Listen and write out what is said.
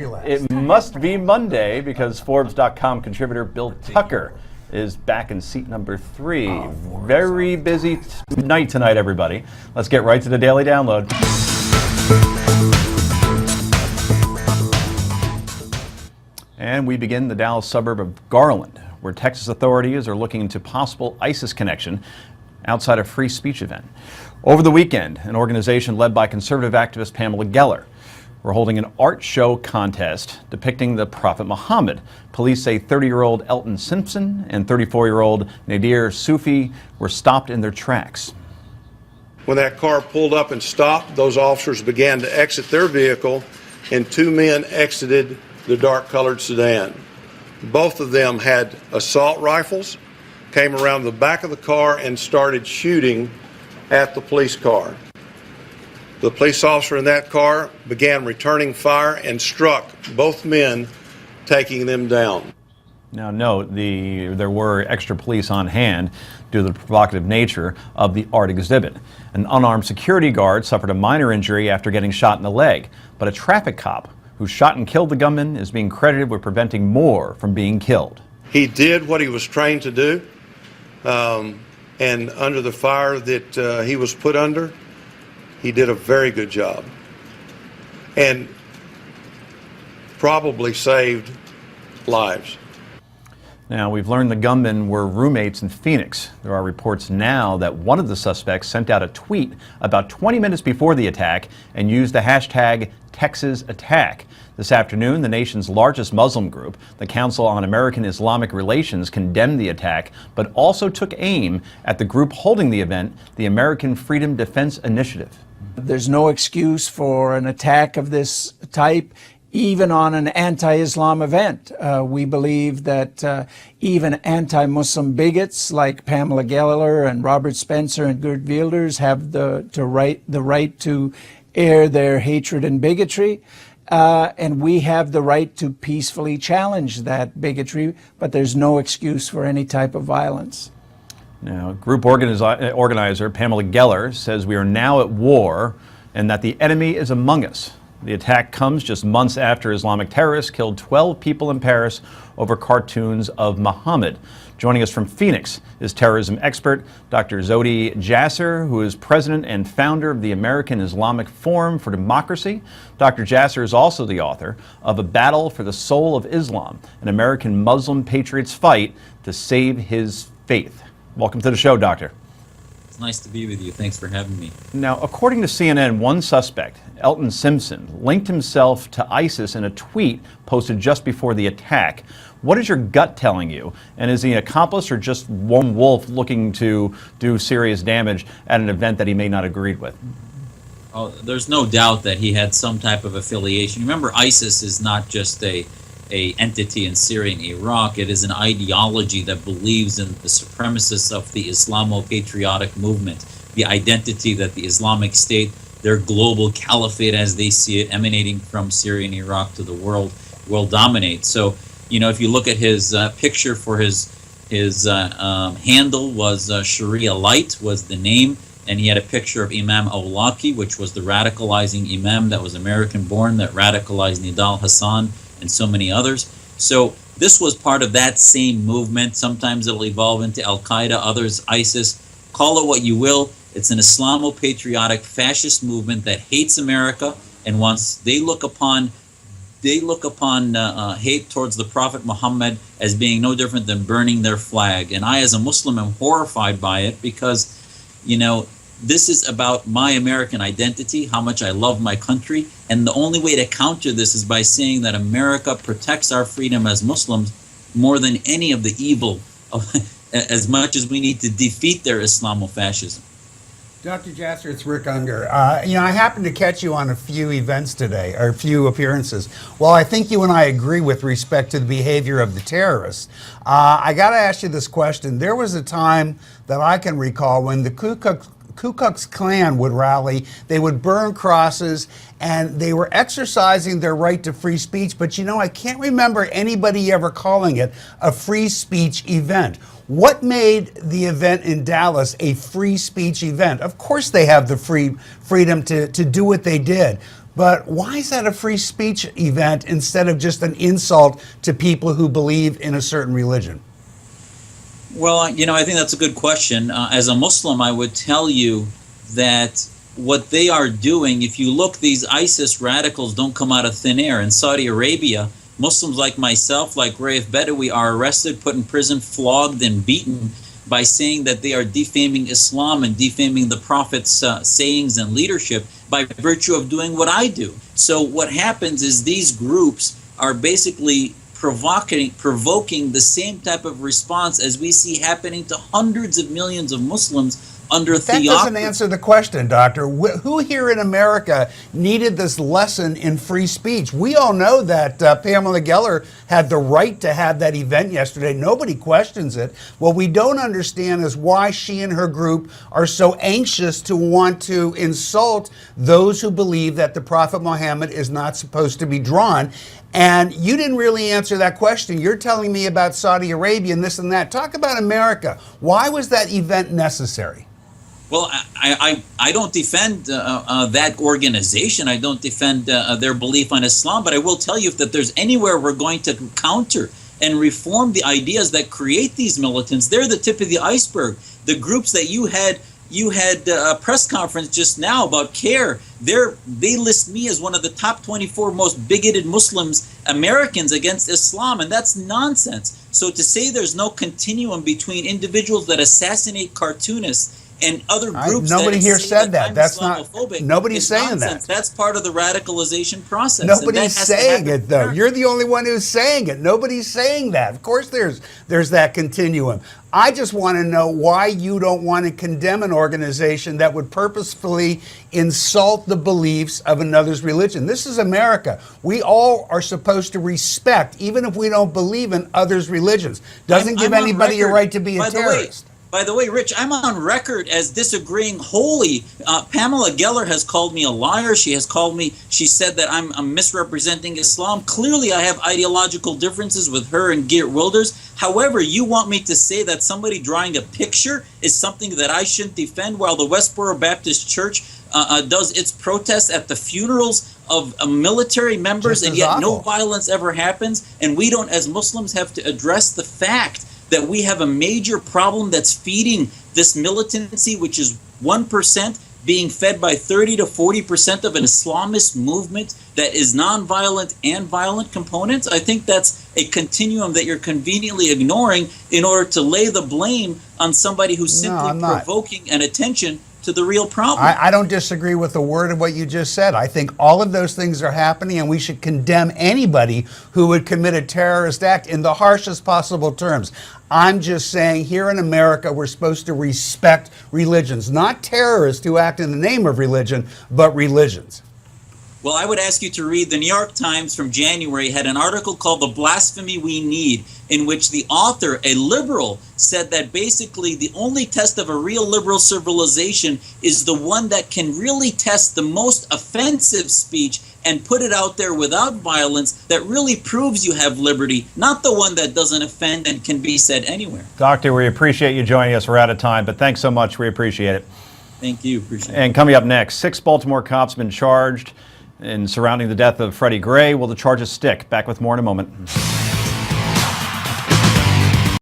relaxed. It must be Monday because Forbes.com contributor Bill Tucker is back in seat number 3. Very busy night tonight, everybody. Let's get right to the Daily Download. And we begin the Dallas suburb of Garland, where Texas authorities are looking into possible ISIS connection outside a free speech event. Over the weekend, an organization led by conservative activist Pamela Geller were holding an art show contest depicting the Prophet Muhammad. Police say 30-year-old Elton Simpson and 34-year-old Nadir Sufi were stopped in their tracks. When that car pulled up and stopped, those officers began to exit their vehicle, and 2 men exited the dark-colored sedan. Both of them had assault rifles, came around the back of the car and started shooting at the police car. The police officer in that car began returning fire and struck both men, taking them down. Now note, there were extra police on hand due to the provocative nature of the art exhibit. An unarmed security guard suffered a minor injury after getting shot in the leg, but a traffic cop who shot and killed the gunman is being credited with preventing more from being killed. He did what he was trained to do, and under the fire that he was put under, he did a very good job and probably saved lives. Now, we've learned the gunmen were roommates in Phoenix. There are reports now that one of the suspects sent out a tweet about 20 minutes before the attack and used the hashtag #TexasAttack. This afternoon, the nation's largest Muslim group, the Council on American Islamic Relations, condemned the attack, but also took aim at the group holding the event, the American Freedom Defense Initiative. There's no excuse for an attack of this type, even on an anti-Islam event. We believe that even anti-Muslim bigots like Pamela Geller and Robert Spencer and Gert Wilders have the right to air their hatred and bigotry. And we have the right to peacefully challenge that bigotry, but there's no excuse for any type of violence. Now, group organizer Pamela Geller says we are now at war and that the enemy is among us. The attack comes just months after Islamic terrorists killed 12 people in Paris over cartoons of Muhammad. Joining us from Phoenix is terrorism expert Dr. Zodi Jasser, who is president and founder of the American Islamic Forum for Democracy. Dr. Jasser is also the author of A Battle for the Soul of Islam, an American Muslim patriot's fight to save his faith. Welcome to the show, Doctor. It's nice to be with you. Thanks for having me. Now, according to CNN, one suspect, Elton Simpson, linked himself to ISIS in a tweet posted just before the attack. What is your gut telling you? And is he an accomplice or just one wolf looking to do serious damage at an event that he may not agree with? Oh, there's no doubt that he had some type of affiliation. Remember, ISIS is not just a entity in Syria and Iraq. It is an ideology that believes in the supremacists of the Islamo-patriotic movement, the identity that the Islamic State, their global caliphate as they see it, emanating from Syria and Iraq to the world, will dominate. So, you know, if you look at his picture for his handle was Sharia Light was the name, and he had a picture of Imam Awlaki, which was the radicalizing imam that was American-born that radicalized Nidal Hassan and so many others. So this was part of that same movement. Sometimes it'll evolve into Al-Qaeda, others ISIS. Call it what you will. It's an Islamo-patriotic fascist movement that hates America, and once they look upon hate towards the Prophet Muhammad as being no different than burning their flag. And I, as a Muslim, am horrified by it because, you know, this is about my American identity, how much I love my country, and the only way to counter this is by saying that America protects our freedom as Muslims more than any of the evil, as much as we need to defeat their Islamofascism. Dr. Jasser, it's Rick Unger. You know, I happened to catch you on a few events today, or a few appearances. Well, I think you and I agree with respect to the behavior of the terrorists. I got to ask you this question. There was a time that I can recall when the Ku Klux Klan would rally, they would burn crosses, and they were exercising their right to free speech. But you know, I can't remember anybody ever calling it a free speech event. What made the event in Dallas a free speech event? Of course they have the freedom to do what they did. But why is that a free speech event instead of just an insult to people who believe in a certain religion? Well, I think that's a good question. As a Muslim, I would tell you that what they are doing, if you look, these ISIS radicals don't come out of thin air. In Saudi Arabia, Muslims like myself, like Raif Badawi, are arrested, put in prison, flogged, and beaten by saying that they are defaming Islam and defaming the Prophet's sayings and leadership by virtue of doing what I do. So what happens is these groups are basically provoking the same type of response as we see happening to hundreds of millions of Muslims under theocracy. That doesn't answer the question, Doctor. Who here in America needed this lesson in free speech? We all know that Pamela Geller had the right to have that event yesterday. Nobody questions it. What we don't understand is why she and her group are so anxious to want to insult those who believe that the Prophet Muhammad is not supposed to be drawn. And you didn't really answer that question. You're telling me about Saudi Arabia and this and that. Talk about America. Why was that event necessary? Well, I don't defend that organization. I don't defend their belief on Islam. But I will tell you that there's anywhere we're going to counter and reform the ideas that create these militants, they're the tip of the iceberg. The groups that you had a press conference just now about CARE. They list me as one of the top 24 most bigoted Muslims, Americans, against Islam, and that's nonsense. So to say there's no continuum between individuals that assassinate cartoonists and other groups, nobody here said that. That's not. Nobody's saying nonsense. that. That's part of the radicalization process. Nobody's saying it, though. You're the only one who's saying it. Nobody's saying that. Of course, there's that continuum. I just want to know why you don't want to condemn an organization that would purposefully insult the beliefs of another's religion. This is America. We all are supposed to respect, even if we don't believe in others' religions. Doesn't give anybody a right to be a terrorist. By the way, Rich, I'm on record as disagreeing wholly. Pamela Geller has called me a liar. She said that I'm misrepresenting Islam. Clearly, I have ideological differences with her and Geert Wilders. However, you want me to say that somebody drawing a picture is something that I shouldn't defend while the Westboro Baptist Church does its protests at the funerals of military members, and yet no violence ever happens. And we don't, as Muslims, have to address the fact that we have a major problem that's feeding this militancy, which is 1% being fed by 30 to 40% of an Islamist movement that is nonviolent and violent components. I think that's a continuum that you're conveniently ignoring in order to lay the blame on somebody who's simply provoking an attention to the real problem. I don't disagree with a word of what you just said. I think all of those things are happening, and we should condemn anybody who would commit a terrorist act in the harshest possible terms. I'm just saying here in America, we're supposed to respect religions, not terrorists who act in the name of religion, but religions. Well, I would ask you to read the New York Times from January, had an article called The Blasphemy We Need, in which the author, a liberal, said that basically the only test of a real liberal civilization is the one that can really test the most offensive speech and put it out there without violence that really proves you have liberty, not the one that doesn't offend and can be said anywhere. Doctor, we appreciate you joining us. We're out of time, but thanks so much. We appreciate it. Thank you. Appreciate it. And coming up next, 6 Baltimore cops been charged in surrounding the death of Freddie Gray. Will the charges stick? Back with more in a moment.